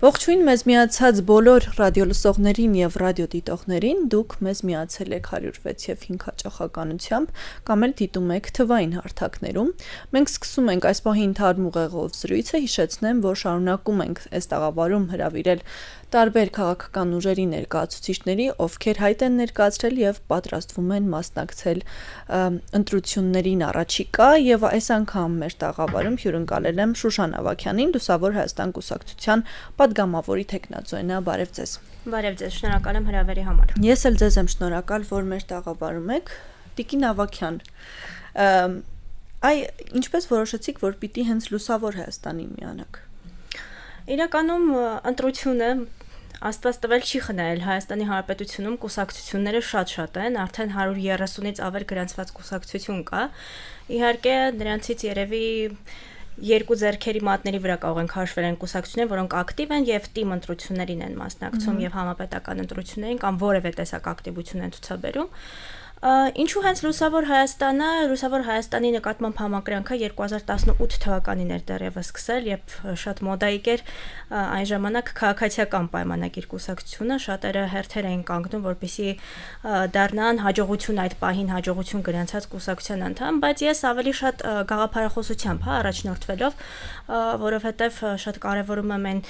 Ողջույն մեզ միացած բոլոր ռադիոլսողներին եւ ռադիոդիտողներին, դուք մեզ միացել եք 106 եւ 5 հաճախականությամբ կամ էլ դիտում եք թվային հարթակներում։ Մենք սկսում ենք այս պահին թարմ ուղեղով զրույցը, հիշեցնեմ, որ շարունակում ենք այս տաղավարում հրավիրել տարբեր քաղաքական ուժերի ներկայացուցիչների, ովքեր հայտ են ներկայացրել եւ պատրաստվում են մասնակցել ընտրություններին առաջիկա եւ այս անգամ մեր տաղավարում հյուրընկալել եմ Շուշան Ավագյանին, Լուսավոր Հայաստան կուսակցության պատգամավորի տեխնացուենա, բարև ձեզ։ Բարև ձեզ, շնորհակալ եմ հրավերի համար։ Ես էլ ձեզ եմ շնորհակալ, որ մեր տաղավարում եք։ Տիկին Ավագյան, ինչպես որոշեցիք, որ պիտի հենց Լուսավոր Հայաստանին միանաք։ Իրականում ընտրությունը Աստված տվել չի խնայել Հայաստանի Հանրապետությունում կուսակցությունները շատ են, արդեն 130-ից ավել գրանցված կուսակցություն կա։ Իհարկե, նրանցից երևի երկու ձեռքերի մատների վրա կարող ենք հաշվել են կուսակցություններ, որոնք ակտիվ են եւ թիմ ընտրություններին են մասնակցում եւ համապետական ընտրություններին կամ որևէ տեսակ ակտիվություն են ցուցաբերում։ Ինչու հենց Լուսավոր Հայաստանը, Լուսավոր Հայաստանի նկատմամբ համակրանքը 2018 թվականին էր դեռևս սկսել, երբ շատ մոդայիկ էր այն ժամանակ քաղաքացիական պայմանագիր կուսակցությունը, շատերը հերթեր էին կանգնում, որպեսզի դառնան հաջողություն այդ պահին հաջողություն գրանցած կուսակցության անդամ, բայց ես ավելի շատ գաղափարախոսությամբ առաջնորդվելով, որովհետև շատ կարևորում եմ այն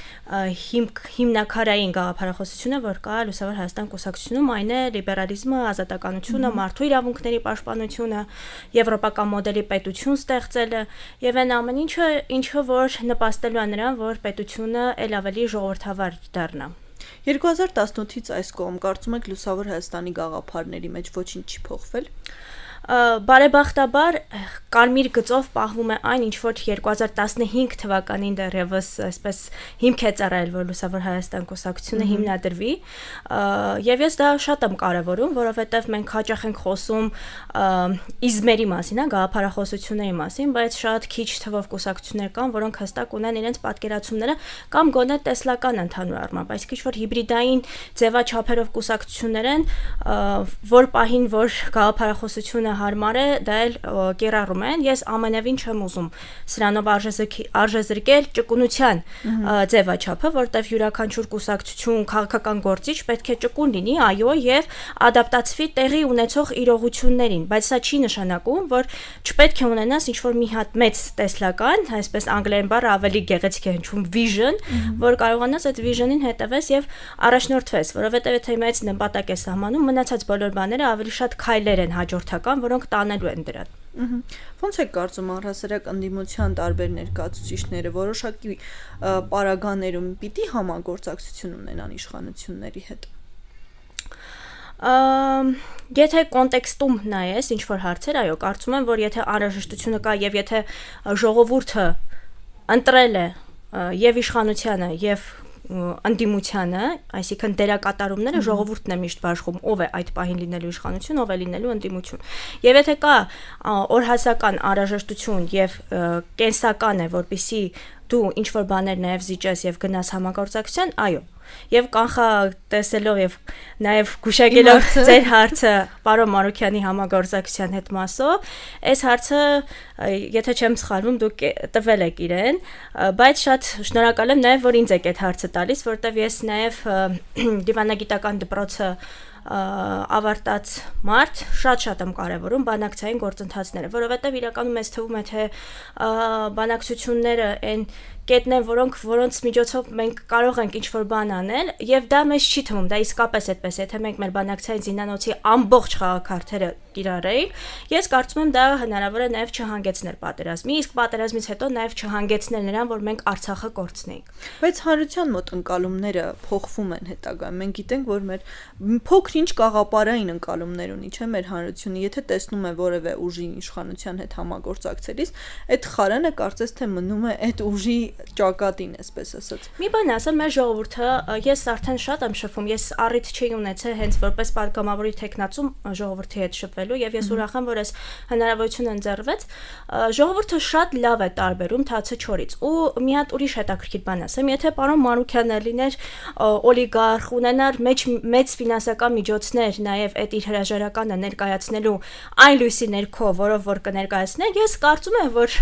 հիմնակարային գաղափարախոսությունը, որ կա Լուսավոր Հայաստան կուսակցությունում, այն է լիբերալիզմը, ազատականությունը, մարդու իրավունքների պաշտպանությունը, եվրոպական մոդելի պետություն ստեղծելը եւ այն ամեն ինչը որ նպաստելու է նրան, որ պետությունը ել ավելի ժողովրդավար դառնա։ 2018-ից այս կողմ կարծում եք Լուսավոր Հայաստանի գաղափարների մեջ ոչինչ չի փոխվել։ Բարեբախտաբար կարմիր գծով պահվում է այն, ինչ որ 2015 թվականին դեռևս այսպես հիմք է ծառայել, որ Լուսավոր Հայաստան կուսակցությունը հիմնադրվի, եւ ես դա շատ եմ կարևորում, որովհետեւ մենք հաճախ ենք խոսում իզմերի մասին, գաղափարախոսությունների մասին, բայց շատ քիչ թվով կուսակցություններ կան, որոնք հստակ ունեն իրենց պատկերացումները կամ գոնե տեսլական ընդհանուր առմամբ, այսինքն որ հիբրիդային ձևաչափերով կուսակցություններ են, որ պահին որ գաղափարախոսությունը հարմար է, դա էլ կիրառում են, ես ամենևին չեմ ուզում սրանով արժեզրկել ճկունության ձևաչափը, որտեղ յուրաքանչյուր կուսակցություն, քաղաքական գործիչ պետք է ճկուն լինի, այո, եւ ադապտացվի տեղի ունեցող իրողություններին, բայց սա չի նշանակում, որ չպետք է ունենաս ինչ-որ մի հատ մեծ տեսլական, այսպես անգլերեն բառը ավելի գեղեցիկ է հնչում vision, որ կարողանաս այդ vision-ին հետևես եւ առաջնորդվես, որովհետեւ եթե մեծ նպատակ է սահմանում, մնացած բոլոր բաները ավելի շատ քայլեր են հաջորդական, որոնք տանելու են դրան։ Ոնց է կարծում առհասարակ ընդդիմության տարբեր ներկայացուցիչները որոշակի պարագաներում պիտի համագործակցություն ունենան իշխանությունների հետ։ Եթե կոնտեքստում նայես ինչ որ հարցեր, այո, կարծում եմ, որ եթե անհրաժեշտությունը կա եւ եթե ժողովուրդը ընտրել է եւ իշխանությանը եւ ընդդիմությանը, այսինքն դերակատարումները ժողովուրդն է միշտ բաշխում, ով է այդ պահին լինելու իշխանություն, ով է լինելու ընդդիմություն։ Եվ եթե կա օրհասական անհրաժեշտություն եւ կենսական է, որպեսի դու ինչ որ բաներ նաեւ զիջես եւ գնաս համագործակցության, այո։ Եվ կանխատեսելով եւ նաեւ գուշակելով ձեր հարցը պարոն Մարուկյանի համագործակցության հետ մասով, այս հարցը, եթե չեմ սխալվում, դուք տվել եք իրեն, բայց շատ շնորհակալ եմ նաեւ որ ինձ եք այդ հարցը տալիս, որտեւ ես նաեւ դիվանագիտական դպրոցը ավարտած մարդ շատ եմ կարևորում բանակցային գործընթացները, որովհետև իրականում մեզ թվում է թե բանակցությունները այն կետն են, որոնց միջոցով մենք կարող ենք ինչ-որ բան անել, եւ դա մեզ չի թվում, դա իսկապես այդպես է, եթե մենք մեր բանակցային զինանոցի ամբողջ խաղաքարտերը կիրառեինք, ես կարծում եմ դա հնարավոր է նաեւ չհանգեցնել պատերազմի, իսկ պատերազմից հետո նաեւ չհանգեցնել նրան, որ մենք Արցախը կորցնեինք։ Բայց հանրության մոտ ընկալումները փոխվում են հետագայում։ Մենք գիտենք, որ մեր փոքր-ինչ կաղապարային ընկալումներ ունի, չէ՞, մեր հանրությունը, եթե տեսնում է որևէ ուժի իշխանության հետ համագործակցելիս, այդ խարանը կարծես թե մնում է այդ ուժի ճակատին, այսպես ասած։ Մի բան ասեմ, մեր ժողովուրդը, ես արդեն շատ եմ շփվում, ես առիթ չի ունեցել հենց որպես պատգամավորի տեխնացու ժողովրդի հետ շփվելու եւ ես ուրախ եմ, որ այս հնարավորությունը ընձեռվեց։ Ժողովուրդը շատ լավ է տարբերում թացը չորից։ Ու մի հատ ուրիշ հետաքրքիր բան ասեմ, եթե պարոն Մանուկյանը լիներ օլիգարխ, ունենար մեծ ֆինանսական միջոցներ, նաեւ այդ իր հրաժարականը ներկայացնելու այն լույսի ներքո, որով որ կներկայացներ, ես կարծում եմ, որ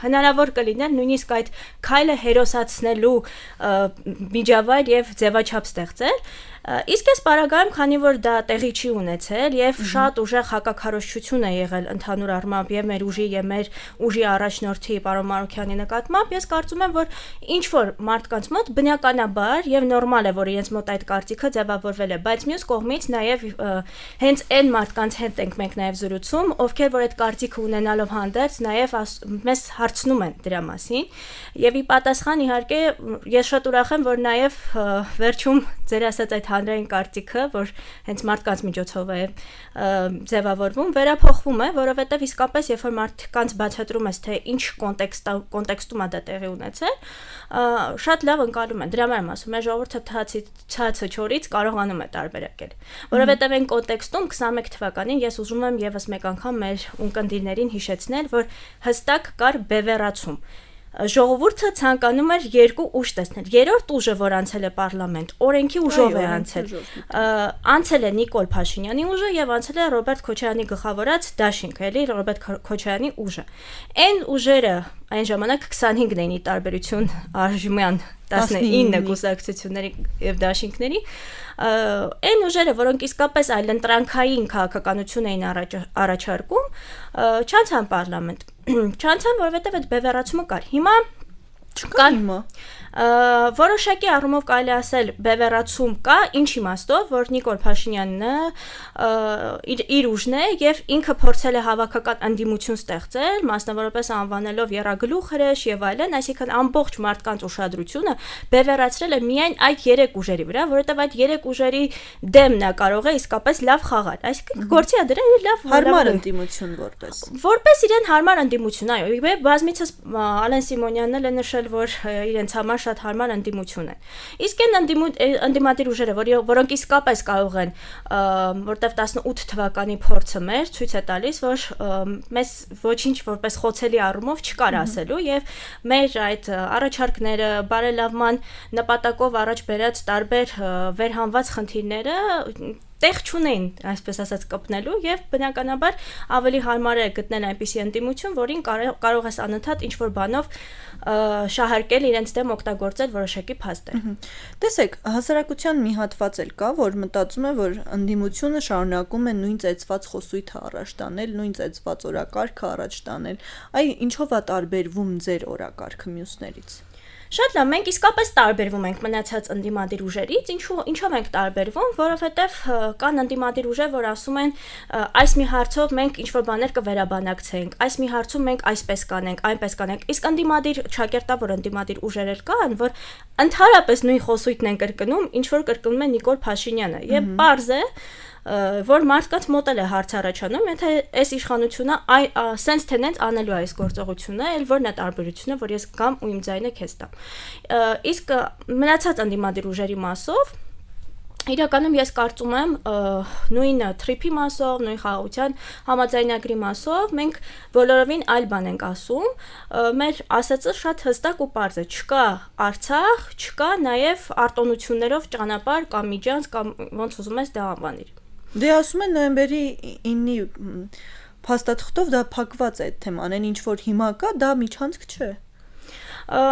հնարավոր կլիներ նույնիսկ այդ քայլը հերոսացնելու միջավայր եւ ձևաչափ ստեղծել։ Իսկ այս պարագայում, քանի որ դա տեղի չի ունեցել եւ շատ ուժեղ հակաքարոզչություն է եղել ընդհանուր առմամբ եւ մեր ուժի եւ մեր ուժի առաջնորդի պարոն Մարուքյանի նկատմամբ, ես կարծում եմ, որ ինչ որ մարդկանց մոտ բնականաբար եւ նորմալ է, որ իրենց մոտ այդ կարծիքը ձևավորվել է, բայց մյուս կողմից նաեւ հենց այն մարդկանց հետ ենք մենք նաեւ զրուցում, ովքեր որ այդ կարծիքը ունենալով հանդերձ նաեւ մեզ հարցնում են դրա մասին եւ ի պատասխան իհարկե ես շատ ուրախ եմ, որ նաեւ վերջում ձեր ասած այդ հանրային կարծիքը, որ հենց մարդկանց միջոցով է ձևավորվում, վերափոխվում է, որովհետև իսկապես երբ որ մարդկանց բացատրում ես, թե ինչ կոնտեքստում է դա տեղի ունեցել, շատ լավ ընկալում են։ Դրա համար եմ ասում, մեր ժողովուրդը ցածը չորից կարողանում է տարբերակել։ Որովհետև այն կոնտեքստում 21 թվականին ես ուզում եմ եւս մեկ անգամ մեր ունկնդիրներին հիշեցնել, որ հստակ կար բևեռացում։ Ժողովուրդը ցանկանում էր երկու ուժ տեսնել։ Երրորդ ուժը, որ անցել է պարլամենտ, օրենքի ուժով է անցել։ Անցել է Նիկոլ Փաշինյանի ուժը եւ անցել է Ռոբերտ Քոչարյանի գլխավորած դաշինքը, էլի Ռոբերտ Քոչարյանի ուժը։ Այն ուժերը այն ժամանակ 25-ն էին ի տարբերություն արժման 19 կուսակցությունների եւ դաշինքների, այն ուժերը, որոնք իսկապես այլընտրանքային քաղաքականություն էին առաջարկում, չանցան պարլամենտ, չանցան, որովհետեւ այդ բևեռացումը կար։ Հիմա կան որոշակի առումով կարելի ասել բևեռացում կա, ինչ իմաստով, որ Նիկոլ Փաշինյանն իր ուժն է եւ ինքը փորձել է հավաքական անդիմություն ստեղծել, մասնավորապես անվանելով Եռագլուխ հրեշ եւ այլն, այսինքն ամբողջ մարդկանց ուշադրությունը բևեռացրել է միայն այդ 3 ուժերի վրա, որովհետեւ այդ 3 ուժերի դեմ նա կարող է իսկապես լավ խաղալ, այսինքն գործի է դրել իր լավ հարմար անդիմություն որպես իրեն հարմար անդիմություն, այո, եւ բազմիցս Ալեն Սիմոնյանն էլ է նշել, որ իրենց համար շատ հարմար անդիմություն են։ Իսկ այն անդիմադիր ուժերը, որոնք իսկապես կարող են, որտեվ 18 թվականի փորձը մեր ցույց է տալիս, որ մեզ ոչինչ որպես խոցելի առումով չկար ասելու եւ մեր այդ առաջարկները, բարելավման նպատակով առաջ բերած տարբեր վերհանված խնդիրները տեղ չունեն, այսպես ասած, կպնելու եւ բնականաբար ավելի հարմար է գտնել այնպիսի անդիմություն, որին կարող ես անընդհատ ինչ որ բանով շահարկել իրենց դեմ օգտագործել որոշակի փաստեր։ Տեսեք, հասարակության մի հատված էլ կա, որ մտածում է, որ անդիմությունը շարունակում է նույն ծեծված խոսույթը առաջ տանել, նույն ծեծված օրակարգը առաջ տանել։ Այ ինչով է տարբերվում ձեր օրակարգը մյուսներից։ Շատ լավ, մենք իսկապես տարբերվում ենք մնացած անդիմադիր ուժերից, ինչով ենք տարբերվում, որովհետև կան անդիմադիր ուժեր, որ ասում են այս մի հարցով մենք ինչ-որ բաներ կվերաբանակցենք, այս մի հարցում մենք այսպես կանենք, այնպես կանենք, իսկ անդիմադիր ճակերտավոր անդիմադիր ուժեր էլ կան, որ ընդհանրապես նույն խոսույթն են կրկնում, ինչ որ կրկնում է Նիկոլ Փաշինյանը, եւ պարզ է, որ մարդկանց մոտ էլ է հարց առաջանում, եթե այս իշխանությունը սենց թենենց անելու այս գործողությունը, էլ որն է տարբերությունը, որ ես գամ ու իմ ձայնը քեզ տամ։ Իսկ մնացած անդիմադիր ուժերի մասով իրականում ես կարծում եմ նույն թրիփի մասով, նույն խաղաղության համաձայնագրի մասով մենք բոլորովին այլ բան ենք ասում, մեր ասածը շատ հստակ ու պարզ է, չկա Արցախ, չկա նաև արտոնություններով ճանապարհ կամ միջանց կամ ոնց ուզում ես դա անվանիր։ Դե ասում են նոյեմբերի 9-ի փաստաթղթով դա փակված է այդ թեման, այն ինչ որ հիմա կա, դա միջանցք չէ։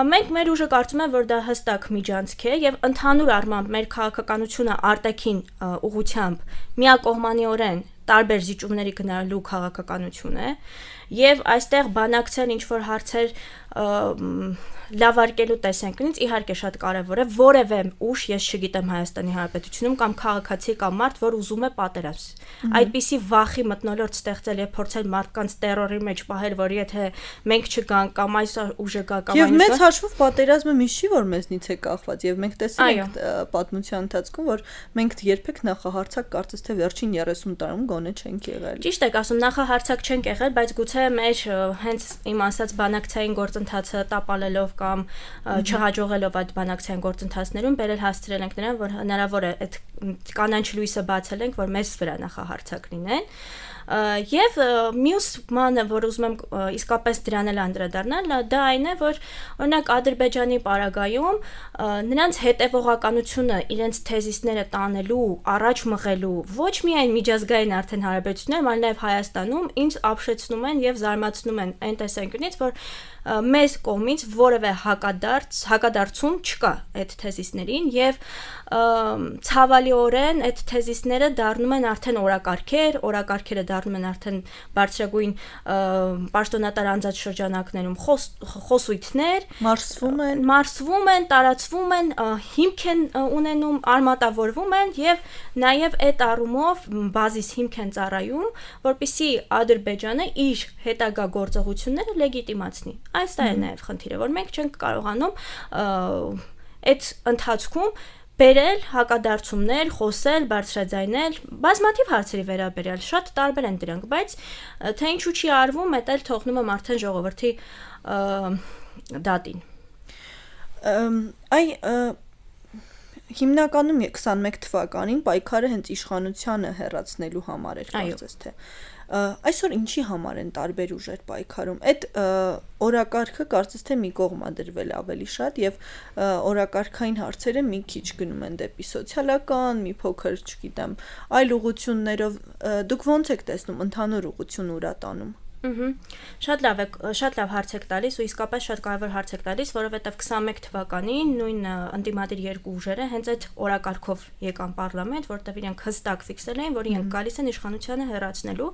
Մենք մեր ուժը կարծում եմ, որ դա հստակ միջանցք է եւ ընդհանուր առմամբ մեր քաղաքականությունը արտաքին ուղղությամբ միակողմանիորեն տարբեր զիջումների գնալու քաղաքականություն է եւ այստեղ բանակցել ինչ որ հարցեր լավարկելու տեսանկյունից իհարկե շատ կարևոր է որևէ ուժ, ես չգիտեմ Հայաստանի Հանրապետությունում կամ քաղաքացի կամ մարդ, որ ուզում է պատերազմ։ Այդպիսի վախի մթնոլորտ ստեղծել եւ փորձել մարդկանց տերորի մեջ պահել, որ եթե մենք չգանք կամ այս ուժը գա կամ այն մեծ հաշվով պատերազմը միշտ չի որ մեզնից է կախված եւ մենք տեսել ենք պատմության ընթացքում, որ մենք երբեք նախահարցակ կարծես թե վերջին 30 տարում գոնե չենք եղել։ Ճիշտ եք ասում, նախահարցակ չենք եղել, բայց գուցե մեր հենց իմ ասած բանակցային գործընթացը տապալելով կամ չհաջողելով այդ բանակցային գործընթացներում բերել հասցրել ենք նրան, որ հնարավոր է այդ կանանչ լույսը բացել ենք, որ մեզ վրա նախահարցակ լինեն։ Եվ մյուս բանը, որ ուզում եմ իսկապես դրան էլ անդրադառնալ, դա այն է, որ օրինակ Ադրբեջանի պարագայում նրանց հետևողականությունը իրենց թեզիսները տանելու, առաջ մղելու ոչ միայն միջազգային արդեն հարաբերություններում, այլ նաև Հայաստանում ինձ ապշեցնում են եւ զարմացնում են այն տեսանկյունից, որ մեզ կողմից որևէ հակադարձում չկա այդ թեզիսներին եւ ցավալիորեն այդ թեզիսները դառնում են արդեն օրակարգերը դառնում են արդեն բարձրագույն պաշտոնատար անձած շրջանակներում խոսույթներ, մարսվում են, տարածվում են, հիմք են ունենում, արմատավորվում են եւ նաեւ այդ առումով բազիս հիմք են ծառայում, որպեսզի Ադրբեջանը իր հետագա գործողությունները լեգիտիմացնի։ Այս դա է նաև խնդիրը, որ մենք չենք կարողանում այդ ընթացքում բերել հակադարձումներ, խոսել, բարձրաձայնել, բազմաթիվ հարցերի վերաբերյալ շատ տարբեր են դրանք, բայց թե ինչու չի արվում, դա էլ թողնում եմ արդեն ժողովրդի դատին։ Հիմնականում 21 թվականին պայքարը հենց իշխանությանը հեռացնելու համար էր, կարծես թե։ Այսօր ինչի համար են տարբեր ուժեր պայքարում։ Այդ օրակարգը կարծես թե մի կողմ է դրվել ավելի շատ եւ օրակարգային հարցերը մի քիչ գնում են դեպի սոցիալական, մի փոքր, չգիտեմ, այլ ուղղություններով։ Դուք ո՞նց եք տեսնում ընդհանուր ուղղությունը ուրա տանում։ Շատ լավ հարց եք տալիս ու իսկապես շատ կարևոր հարց եք տալիս, որովհետև 21 թվականին նույն ընդդիմադիր երկու ուժերը հենց այդ օրակարգով եկան պարլամենտ, որտեղ իրենք հստակ ֆիքսել էին, որ իրենք գալիս են իշխանությանը հեռացնելու։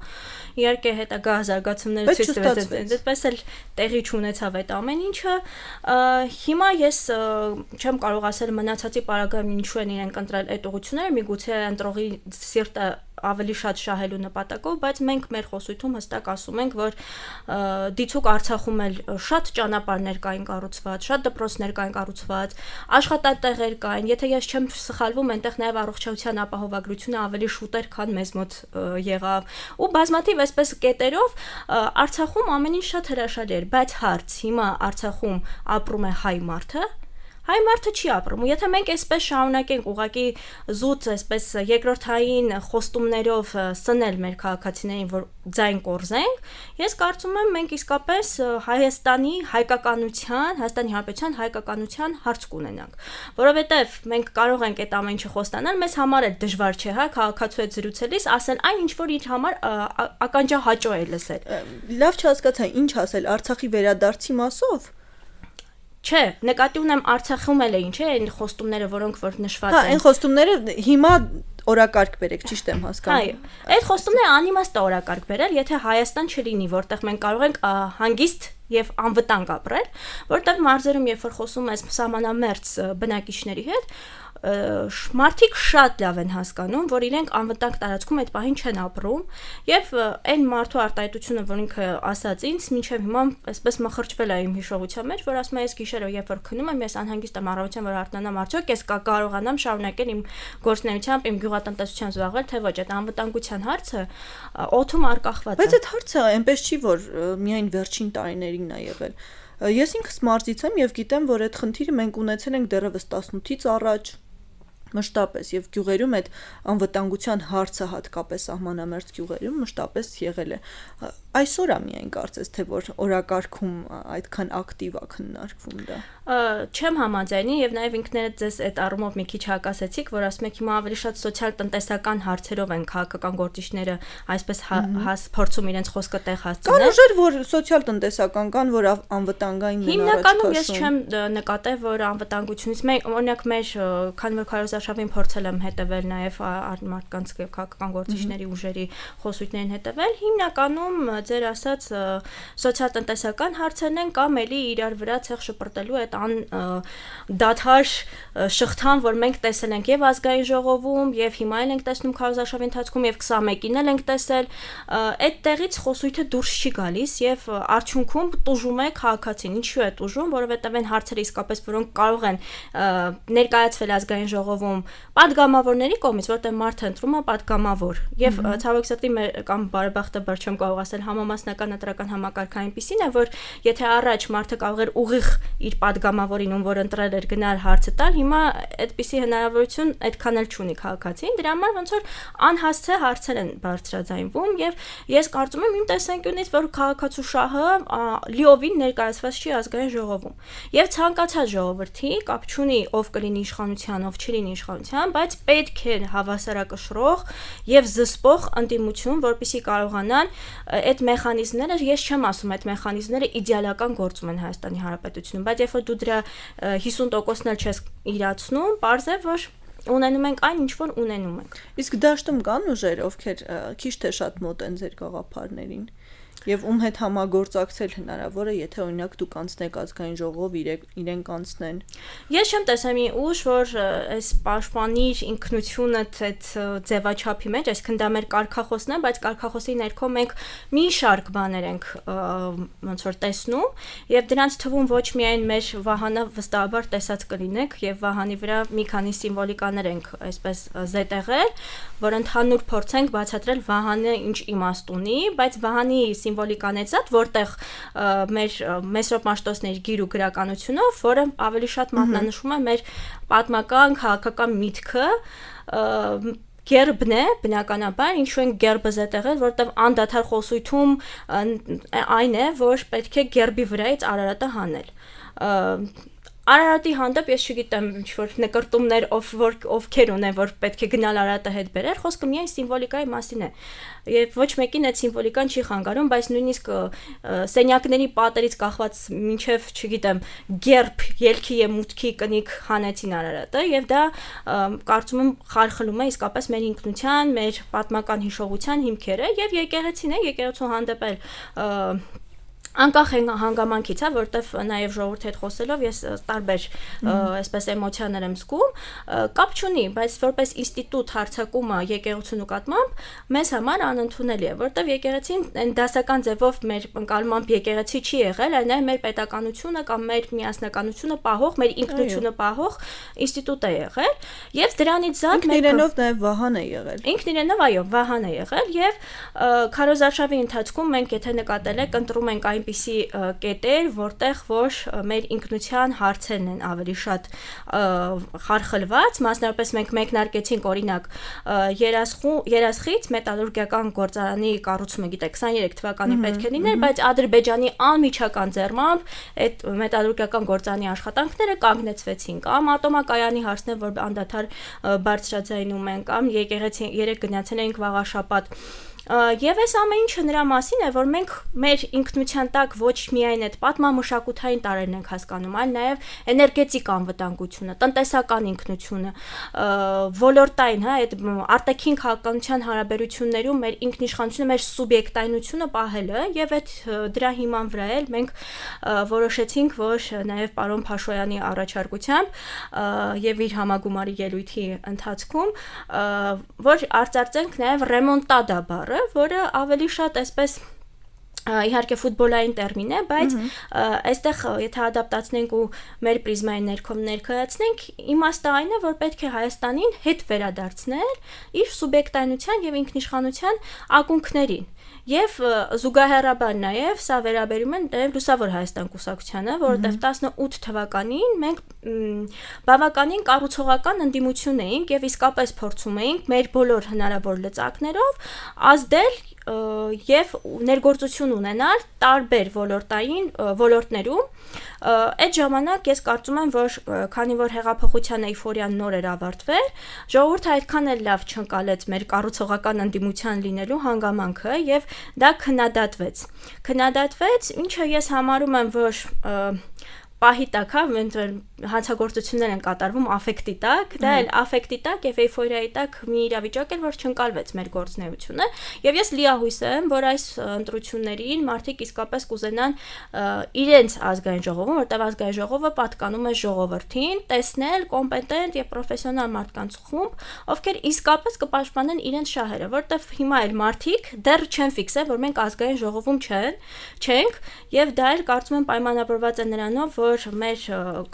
Իհարկե հետագա զարգացումները ցույց տվեցին, այդպես էլ տեղի չունեցավ այդ ամեն ինչը։ Հիմա ես չեմ կարող ասել մնացածի պարագայում ինչու են իրենք ընտրել այդ ուղղությունները, միգուցե ընտրողի սիրտը ավելի շատ շահելու նպատակով, բայց մենք մեր խոսույթում հստակ ասում ենք, որ դիցուկ Արցախում էլ շատ ճանապարհներ կային կառուցված, շատ դպրոցներ կային կառուցված, աշխատատեղեր կային, եթե ես չեմ սխալվում, այնտեղ նաև առողջության ապահովագրությունը ավելի շուտեր, քան մեզ մոտ եղավ, ու բազմաթիվ այսպես կետերով Արցախում ամեն ինչ շատ հրաշալի էր, բայց հարց հիմա Արցախում ապրում է հայ մարդը Հայ մարդը չի ապրում, ու եթե մենք այսպես շարունակենք ուղղակի զուտ այսպես երկրորդային խոստումներով սնել մեր քաղաքացիներին, որ ձայն կորզենք, ես կարծում եմ մենք իսկապես Հայաստանի Հանրապետության հայկականության հարց կունենանք, որովհետև մենք կարող ենք այդ ամեն ինչը խոստանալ, մեզ համար էլ դժվար չէ, հա, քաղաքացու հետ զրուցելիս ասել այն ինչ որ իր համար ականջահաճո է լսել։ Լավ չհասկացա, ինչ ասել Արցախի վերադարձի մասով։ Չէ, նկատի ունեմ Արցախում էլ էին, չէ, այն խոստումները, որոնք որ նշված են։ Հա, այն խոստումները հիմա օրակարգ բերեք, ճիշտ եմ հասկանում։ Այո, այդ խոստումները անիմաստ է օրակարգ բերել, եթե Հայաստան չլինի, որտեղ մենք կարող ենք հանգիստ եւ անվտանգ ապրել, որտեղ մարզերում երբ որ խոսում ես սահմանամերձ բնակիչների հետ, մարդիկ շատ լավ են հասկանում, որ իրենք անվտանգ տարածքում այդ պահին չեն ապրում, եւ այն մարդու արտահայտությունը, որ ինքը ասաց ինձ, մինչեւ հիմա այսպես մխրճվել է իմ հիշողության մեջ, որ ասում է, ես գիշերը երբ որ քնում եմ, ես անհանգիստ եմ առավոտյան, որ արթնանամ, արդյոք ես կարողանամ շարունակել իմ գործունեությամբ, իմ գյուղատնտեսությամբ զբաղվել, թե ոչ, այդ անվտանգության հարցը օդում արկախված է։ Բայց այդ հարցը այնպես չի, որ միայն վերջին տարիներին է եղել։ Ես ինքս մարզից եմ եւ գիտեմ, որ այդ խնդիրը մենք ունեցել ենք դեռևս 18-ից առաջ մշտապես եւ գյուղերում այդ անվտանգության հարցը հատկապես սահմանամերձ գյուղերում մշտապես եղել է։ Այսօր է միայն կարծես թե որ օրակարգում այդքան ակտիվ է քննարկվում դա։ Չեմ համաձայնի եւ նաեւ ինքներդ ձեզ այդ առումով մի քիչ հակասեցիք, որ ասում եք հիմա ավելի շատ սոցիալ-տնտեսական հարցերով են քաղաքական գործիչները այսպես փորձում իրենց խոսքը տեղ հասցնել։ Կան ուժեր, որ սոցիալ-տնտեսական կան, որ անվտանգային են առաջ քաշում։ Հիմնականում ես չեմ նկատել, որ անվտանգությունից օրինակ մեր քանի որ քարոզարշավին փորձել եմ հետևել նաեւ մարդկանց քաղաքական գործիչների ուժերի խոսույթներին հետևել, հիմնականում ձեր ասած սոցիալ-տնտեսական հարցերն են կամ էլի իրար վրա ցեղ շպրտելու այդ դադար շղթան, որ մենք տեսել ենք եւ ազգային ժողովում, եւ հիմա էլ ենք տեսնում քարոզարշավի ընթացքում եւ 21-ին էլ ենք տեսել, այդ տեղից խոսույթը դուրս չի գալիս եւ արդյունքում տուժում է քաղաքացին։ Ինչու է տուժում, որովհետեւ այն հարցերը իսկապես, որոնք կարող են ներկայացվել ազգային ժողովում ժողովում падգամավորների կողմից, որտեղ մարդը ընտրում է падգամավոր, եւ ցավոք սրտի կամ բարեբախտաբար չեմ կարող ասել համամասնական ընտրական համակարգը այնպեսին է, որ եթե առաջ մարդը կարող էր ուղիղ իր падգամավորին, ում որ ընտրել էր գնալ հարցը տալ, հիմա այդպիսի հնարավորություն այդքան էլ չունի քաղաքացին, դրա համար ոնց որ անհասցե հարցեր են բարձրաձայնվում եւ ես կարծում եմ իմ տեսանկյունից, որ քաղաքացու շահը լիովին ներկայացված չի ազգային ժողովում։ Եվ ցանկացած ժողովրդի կապ չունի ով կլինի իշխանության, ով չլինի իշխանության, բայց պետք է հավասարակշռող եւ զսպող ընդդիմություն, որպեսզի կարողանան այդ մեխանիզմները, ես չեմ ասում այդ մեխանիզմները իդեալական գործում են Հայաստանի Հանրապետությունում, բայց երբ որ դու դրա 50%-ն էլ չես իրացնում, պարզ է, որ ունենում ենք այն, ինչ որ ունենում ենք։ Իսկ դաշտում կան ուժեր, ովքեր քիչ թե շատ մոտ են ձեր գաղափարներին։ Եվ ում հետ համագործակցել հնարավոր է, եթե օրինակ դուք անցնեք ազգային ժողով, իրենք անցնեն։ Ես չեմ տեսել մի ուժ, որ այս պաշտպանիր ինքնությունդ այդ ձևաչափի մեջ, այսինքն դա մեր կարգախոսն է, բայց կարգախոսի ներքո մենք մի շարք բաներ ենք ոնց որ տեսնում, եւ դրանց թվում ոչ միայն մեր Վահանը վստահաբար տեսած կլինեք, եւ Վահանի վրա մի քանի սիմվոլիկաներ ենք այսպես զետեղել, որ ընդհանուր փորձենք բացատրել Վահանը ինչ իմաստ ունի, բայց Վահանի սիմվոլիկանեցած, որտեղ մեր Մեսրոպ Մաշտոցների գիր ու գրականությունով, որը ավելի շատ մատնանշում է մեր պատմական քաղաքական միտքը, գերբն է բնականաբար, ինչու են գերբը զետեղել, որտեղ անդադար խոսույթում այն է, որ պետք է գերբի վրայից Արարատը հանել։ Արարատի հանդեպ ես չգիտեմ ինչ-որ նկրտումներ ովքեր ունեն, որ պետք է գնալ Արարատը հետ բերել, խոսքը միայն սիմվոլիկայի մասին է։ Եվ ոչ մեկին այդ սիմվոլիկան չի խանգարում, բայց նույնիսկ սենյակների պատերից կախված մինչև, չգիտեմ, գերբ, ելքի եւ մուտքի կնիկ հանեցին Արարատը, եւ դա կարծում եմ խարխլում է իսկապես մեր ինքնության, մեր պատմական հիշողության հիմքերը եւ եկեղեցին է, եկեղեցու հանդեպ էլ անկախ հանգամանքից, որտեվ նաև ժողովրդի հետ խոսելով ես տարբեր այսպես էմոցիաներ եմ զգում, կապ չունի, բայց որպես ինստիտուտ հարձակումը եկեղեցու նկատմամբ մեզ համար անընդունելի է, որտեվ եկեղեցին այն դասական ձևով մեր ընկալմամբ եկեղեցի չի եղել, այլ նաև մեր պետականությունը կամ մեր միասնականությունը պահող, մեր ինքնությունը պահող ինստիտուտ է եղել, եւ դրանից զատ ինքն իրենով նաև Վահան է եղել։ Ինքն իրենով այո, Վահան է եղել եւ քարոզարշավի ընթացքում մենք եթե նկատել եք, ընտրում ենք այնպիսի կետեր, որտեղ որ մեր ինքնության հարցերն են ավելի շատ խարխլված, մասնավորապես մենք մեկնարկեցինք օրինակ երասխից մետալուրգիական գործարանի կառուցումը, գիտեք, 23 թվականի պետք է լիներ, բայց Ադրբեջանի անմիջական ձեռամբ այդ մետալուրգիական գործարանի աշխատանքները կանգնեցվեցին, կամ ատոմակայանի հարցն է, որ անդադար բարձրաձայնում են, կամ եկեղեցի երեք գնացել ենք Վաղաշապատ։ Եվ այս ամեն ինչը նրա մասին է, որ մենք մեր ինքնության տակ ոչ միայն այդ պատմամշակութային տարրերն ենք հասկանում, այլ նաև էներգետիկ անվտանգությունը, տնտեսական ինքնությունը, ոլորտային, հա, այդ արտաքին քաղաքականության հարաբերություններում մեր ինքնիշխանությունը, մեր սուբյեկտայնությունը պահելը, եւ այդ դրա հիման վրա էլ մենք որոշեցինք, որ նաև պարոն Փաշոյանի առաջարկությամբ եւ իր համագումարի ելույթի ընթացքում, որ արծարծենք նաև ռեմոնտադա բառը, որը ավելի շատ այսպես իհարկե ֆուտբոլային տերմին է, բայց այստեղ եթե ադապտացնենք ու մեր պրիզմայի ներքո ներկայացնենք, իմաստը այն է, որ պետք է Հայաստանին հետ վերադարձնել իր սուբյեկտայնության եւ ինքնիշխանության ակունքներին։ Եվ զուգահեռաբար նաև սա վերաբերում է նաև Լուսավոր Հայաստան կուսակցությանը, որովհետև 18 թվականին մենք բավականին կառուցողական ընդդիմություն էինք եւ իսկապես փորձում էինք մեր բոլոր հնարավոր լծակներով ազդել եւ ներգործություն ունենալ տարբեր ոլորտներում այդ ժամանակ ես կարծում եմ որ քանի որ հեղափոխության էյֆորիան նոր էր ավարտվել ժողովուրդը այդքան էլ լավ չընկալեց մեր կառուցողական ընդդիմության լինելու հանգամանքը եւ դա քննադատվեց ինչը ես համարում եմ որ պահի տակ, հանցագործություններ են կատարվում աֆեկտի տակ, դա էլ աֆեկտի տակ եւ էյֆորիայի տակ մի իրավիճակ էր, որ չընկալվեց մեր գործունեությունը եւ ես լիահույս եմ, որ այս ընտրություններին մարդիկ իսկապես կուզենան իրենց ազգային ժողովում, որտեղ ազգային ժողովը պատկանում է ժողովրդին, տեսնել կոմպետենտ եւ պրոֆեսիոնալ մարդկանց խումբ, ովքեր իսկապես կպաշտպանեն իրենց շահերը, որտեղ հիմա էլ մարդիկ դեռ չեն ֆիքսել, որ մենք ազգային ժողովում չենք եւ դա էլ կարծում եմ պայմանավորված է նրանով, որ որ մեր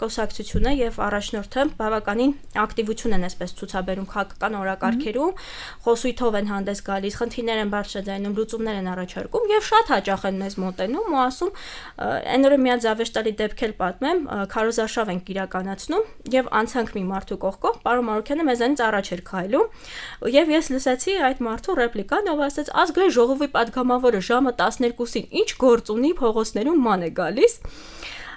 կուսակցությունը եւ առաջնորդը բավականին ակտիվություն են այսպես ցուցաբերում քաղաքական օրակարգերում, խոսույթով են հանդես գալիս, խնդիրներ են բարձրաձայնում, լուծումներ են առաջարկում եւ շատ հաճախ են մեզ մոտենում ու ասում այն օրը միած զավեշտալի դեպք էլ պատմեմ, քարոզարշավ ենք իրականացնում եւ անցանք մի մարդու կողքով, պարոն Մարուկյանը մեզանից առաջ էր քայլում եւ ես լսեցի այդ մարդու ռեպլիկան, ով ասաց ազգային ժողովի падգամավորը ժամը 12-ին ինչ գործ ունի փողոցներում ման է գալիս։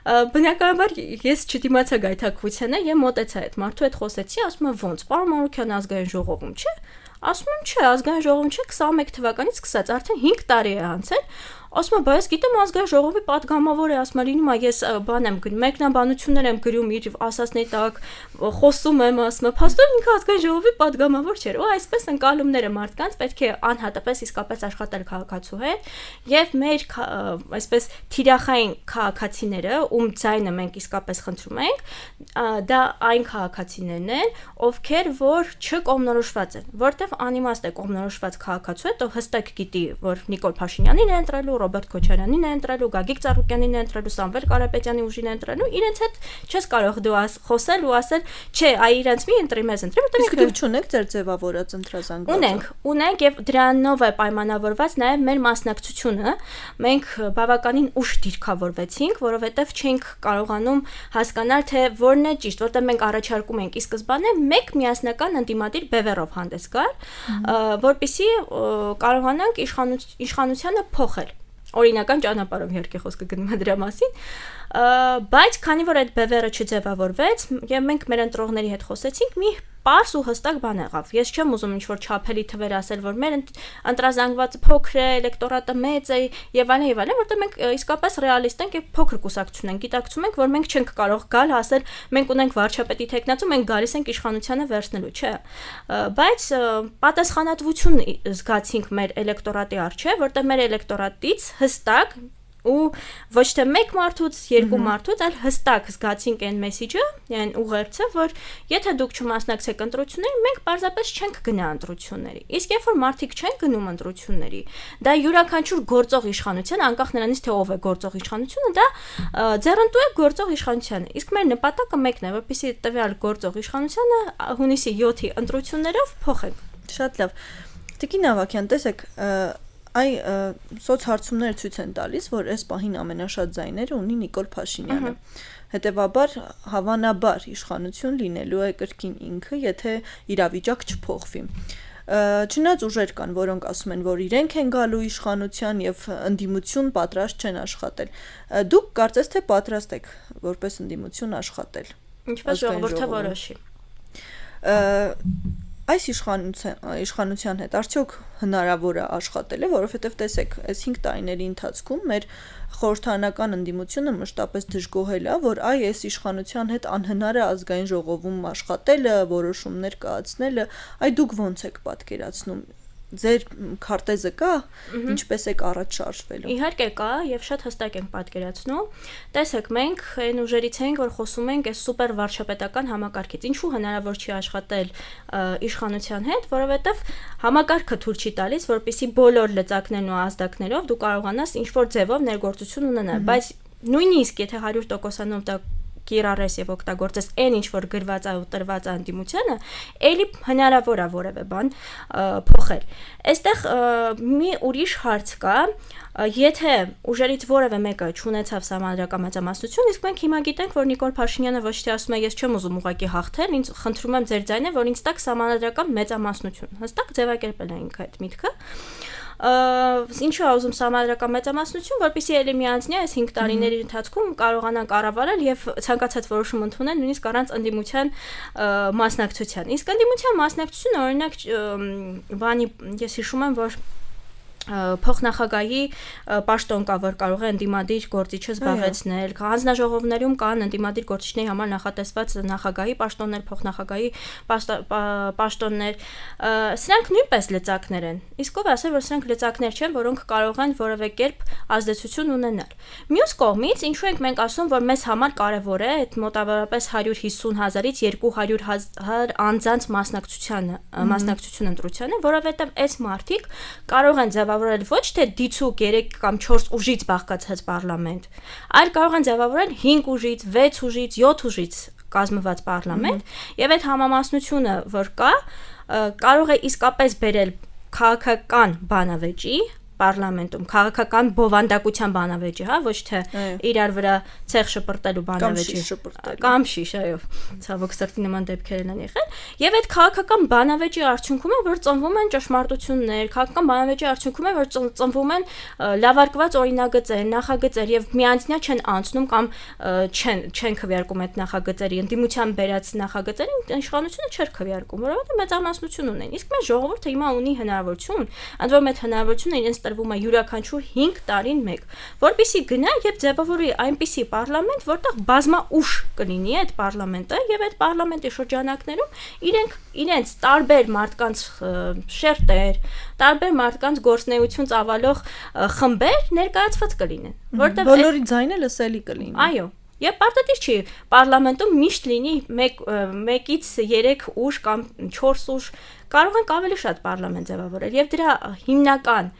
Բնականաբար ես չդիմացա գայթակղությանը եւ մոտեցա այդ մարդու հետ խոսեցի, ասում եմ ոնց, պարոն Մարուկյան ազգային ժողովում չէ։ Ասում եմ չէ, ազգային ժողովում չէ, 21 թվականից սկսած արդեն 5 տարի է անցել։ Ասում եմ, բայց գիտեմ ազգային ժողովի падգամավոր է, ասում եմ, լինում է ես բան եմ գրում, մեկնաբանություններ եմ գրում իր ասածների տակ, խոսում եմ, ասում եմ, փաստորեն ինքը ազգային ժողովի падգամավոր չէր։ Ու այսպես ընկալումները մարդկանց պետք է անհատապես իսկապես աշխատել քաղաքացու հետ եւ մեր այսպես թիրախային քաղաքացիները, ում ձայնը մենք իսկապես խնդրում ենք, դա այն քաղաքացիներն են, ովքեր որ չկողմնորոշված են, որտեվ անիմաստ է կողմնորոշված քաղաքացու հետ, ով հստակ գիտի, որ Նիկոլ Փաշինյանին է ընտրելու, Ռոբերտ Քոչարյանին է ընտրելու, Գագիկ Ծառուկյանին է ընտրելու, Սամվել Կարապետյանի ուժին է ընտրելու, իրենց հետ չես կարող դու խոսել ու ասել, չէ, այ իրենց մի ընտրի, մեզ ընտրի, որտեղ իսկ դուք չունեք ձեր ձևավորած ընտրազանգվածը։ Ունենք եւ դրանով է պայմանավորված նաեւ մեր մասնակցությունը։ Մենք բավականին ուշ դիրքավորվեցինք, որովհետեւ չենք կարողանում հասկանալ, թե որն է ճիշտ, որտեղ մենք առաջարկում ենք ի սկզբանե մեկ միասնական ընդդիմադիր բևեռով հանդես գալ, որպեսզի կարողանանք իշխանությանը փոխել։ Օրինական ճանապարհով իհարկե խոսքը գնում է դրա մասին, բայց քանի որ այդ բևեռը չձևավորվեց եւ մենք մեր ընտրողների հետ խոսեցինք, մի պարզ ու հստակ բան եղավ։ Ես չեմ ուզում ինչ-որ չափելի թվեր ասել, որ մեր ընտրազանգվածը փոքր է, էլեկտորատը մեծ է եւ այլն, որտեղ մենք իսկապես ռեալիստ ենք եւ փոքր կուսակցություն ենք, գիտակցում ենք, որ մենք չենք կարող գալ ասել, մենք ունենք վարչապետի տեխնացու, մենք գալիս ենք իշխանությանը վերցնելու, չէ։ Բայց պատասխանատվություն զգացինք մեր էլեկտորատի առջեւ, որտեղ մեր էլեկտորատից հստակ ու ոչ թե մեկ մարդուց, երկու մարդուց, այլ հստակ զգացինք այն մեսիջը, այն ուղերձը, որ եթե դուք չմասնակցեք ընտրություններին, մենք պարզապես չենք գնա ընտրությունների։ Իսկ երբ որ մարդիկ չեն գնում ընտրությունների, դա յուրաքանչյուր գործող իշխանության, անկախ նրանից թե ով է գործող իշխանությունը, դա ձեռնտու է գործող իշխանությանը։ Իսկ մեր նպատակը մեկն է, որպեսզի տվյալ գործող իշխանությանը հունիսի 7-ի ընտրություններով փոխենք։ Շատ լավ։ Տիկին Ավագյան, տեսեք, այ սոցհարցումները ցույց են տալիս, որ այս պահին ամենաշատ ձայները ունի Նիկոլ Փաշինյանը։ Հետևաբար հավանաբար իշխանություն լինելու է կրկին ինքը, եթե իրավիճակ չփոխվի։ Չնայած ուժեր կան, որոնք ասում են, որ իրենք են գալու իշխանության եւ ընդդիմություն պատրաստ չեն աշխատել։ Դուք կարծես թե պատրաստ եք որպես ընդդիմություն աշխատել։ Ինչպես ժողովուրդը որոշի։ Այս իշխանության հետ արդյոք հնարավոր է աշխատել, որովհետև տեսեք, այս 5 տարիների ընթացքում մեր խորհրդարանական ընդդիմությունը մշտապես դժգոհել է, որ այս իշխանության հետ անհնար է ազգային ժողովում աշխատելը, որոշումներ կայացնելը, դուք ոնց եք պատկերացնում։ Ձեր քարտեզը կա, ինչպես եք առաջ շարժվելու։ Իհարկե կա եւ շատ հստակ ենք պատկերացնում։ Տեսեք, մենք այն ուժերից ենք, որ խոսում ենք այս սուպեր վարչապետական համակարգից։ Ինչու հնարավոր չի աշխատել իշխանության հետ, որովհետեւ համակարգը թույլ չի տալիս, որպեսզի բոլոր լծակներն ու ազդակներով դու կարողանաս ինչ-որ ձևով ներգործություն ունենալ, բայց նույնիսկ եթե 100%-անով դա կիրառես եւ օգտագործես այն ինչ որ գրված է ու տրված է ընդդիմությանը, ելի հնարավոր է որևէ բան փոխել։ Այստեղ մի ուրիշ հարց կա, եթե ուժերից որևէ մեկը չունեցավ սահմանադրական մեծամասնություն, իսկ մենք հիմա գիտենք, որ Նիկոլ Փաշինյանը ոչ թե ասում է ես չեմ ուզում ուղղակի հաղթել, ինձ խնդրում եմ ձեր ձայնը, որ ինձ տակ սահմանադրական մեծամասնություն։ Հստակ ձևակերպել է ինքը այդ միտքը։ Ինչու ուզում սահմանադրական մեծամասնություն, որպեսզի ելի միանցնի այս 5 տարիների ընթացքում կարողանան կառավարել եւ ցանկացած որոշում ընդունել նույնիսկ առանց ընդդիմության մասնակցության։ Իսկ ընդդիմության մասնակցությունը օրինակ բանի ես հիշում եմ, որ փոխնախագահի պաշտոն կա, որ կարող է ընդդիմադիր գործիչը զբաղեցնել, հանձնաժողովներում կան ընդդիմադիր գործիչների համար նախատեսված նախագահի պաշտոններ, փոխնախագահի պաշտոններ, սրանք նույնպես լծակներ են։ Իսկ ով ասել, որ սրանք լծակներ չեն, որոնք կարող են որևէ կերպ ազդեցություն ունենալ։ Մյուս կողմից, ինչու ենք մենք ասում, որ մեզ համար կարևոր է այդ մոտավորապես 150,000-ից 200,000 անձանց մասնակցություն ընտրությանը, որովհետև այս մարդիկ կարող են ձևավորել ոչ թե դիցուկ 3 կամ 4 ուժից բաղկացած պարլամենտ, այլ կարող են ձևավորել 5 ուժից, 6 ուժից, 7 ուժից կազմված պարլամենտ, եւ այդ համամասնությունը, որ կա, կարող է իսկապես բերել քաղաքական բանավեճի պարլամենտում քաղաքական բովանդակության բանավեճի, հա, ոչ թե իրար վրա ցեղ շպրտելու բանավեճի կամ շիշ, այո, ցավոք սրտի նման դեպքեր են եղել, եւ այդ քաղաքական բանավեճի արդյունքում է, որ ծնվում են ճշմարտություններ, քաղաքական բանավեճի արդյունքում է, որ ծնվում են լավարկված օրինագծեր, նախագծեր եւ միանձնյա չեն անցնում կամ չեն քվեարկում այդ նախագծերի ընդդիմության բերած նախագծերին իշխանությունը չէր քվեարկում, որովհետեւ մեծամասնություն ունեն։ Իսկ մեր ժողովուրդը հիմա ունի հնարավորություն, ընդ որում այդ հնարավորությունը իրենց տրվում է յուրաքանչյուր 5 տարին մեկ, որպեսզի գնա եւ ձևավորի այնպիսի պարլամենտ, որտեղ բազմաուժ կլինի այդ պարլամենտը եւ այդ պարլամենտի շրջանակներում իրենց տարբեր մարդկանց շերտեր, տարբեր մարդկանց գործնեություն ծավալող խմբեր ներկայացված կլինեն, որտեղ բոլորի ձայնը լսելի կլինի։ Այո, եւ պարտադիր չի պարլամենտում միշտ լինի 1-ից 3 ուժ կամ 4 ուժ, կարող են ավելի շատ պարլամենտ ձևավորել եւ դրա հիմնական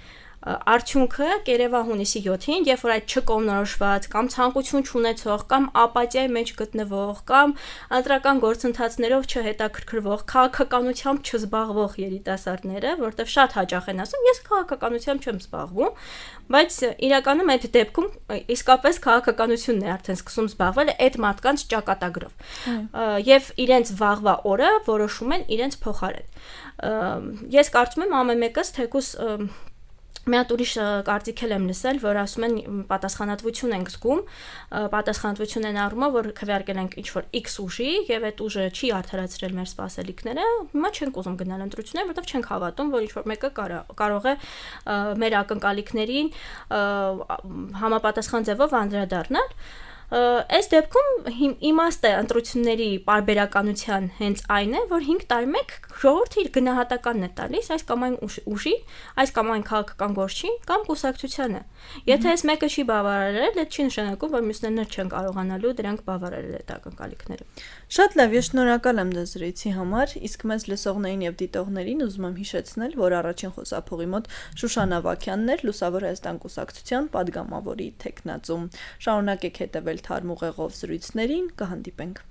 արդյունքը կերևա հունիսի 7-ին, երբ որ այդ չկողմնորոշված կամ ցանկություն չունեցող կամ ապաթիայի մեջ գտնվող կամ ընտրական գործընթացներով չհետաքրքրվող, քաղաքականությամբ չզբաղվող երիտասարդները, որտեղ շատ հաճախ են ասում, ես քաղաքականությամբ չեմ զբաղվում, բայց իրականում այդ դեպքում իսկապես քաղաքականությունն է արդեն սկսում զբաղվել այդ մարդկանց ճակատագրով եւ իրենց վաղվա օրը որոշում են իրենց փոխարեն։ Ես կարծում եմ ամեն մեկս թեկուզ մի հատ ուրիշ կարծիք եմ լսել, որ ասում են պատասխանատվություն ենք զգում, պատասխանատվություն են առումով, որ քվեարկել ենք ինչ-որ X ուժի եւ այդ ուժը չի արդարացրել մեր սպասելիքները, հիմա չենք ուզում գնալ ընտրություններ, որովհետեւ չենք հավատում, որ ինչ-որ մեկը կարող է մեր ակնկալիքներին համապատասխան ձևով անդրադառնալ։ Այս դեպքում իմաստը ընտրությունների պարբերականության հենց այն է, որ 5 տարի մեկ ժողովուրդը իր գնահատականն է տալիս այս կամ այն ուժի, այս կամ այն քաղաքական գործին կամ կուսակցությանը։ Եթե այս մեկը չի բավարարել, դա չի նշանակում, որ մյուսներն չեն կարողանալու դրանք բավարարել այդ ակնկալիքները։ Շատ լավ, ես շնորհակալ եմ դզրույցի համար, իսկ մեզ լսողներին եւ դիտողներին ուզում եմ հիշեցնել, որ առաջին խոսափողի մոտ Շուշան Ավագյանն էր, Լուսավոր Հայաստան կուսակցության падգամավորի թեկնածու։ Շարունակեք հետևել թարմ ուղեղով զրույցներին, կհանդիպենք։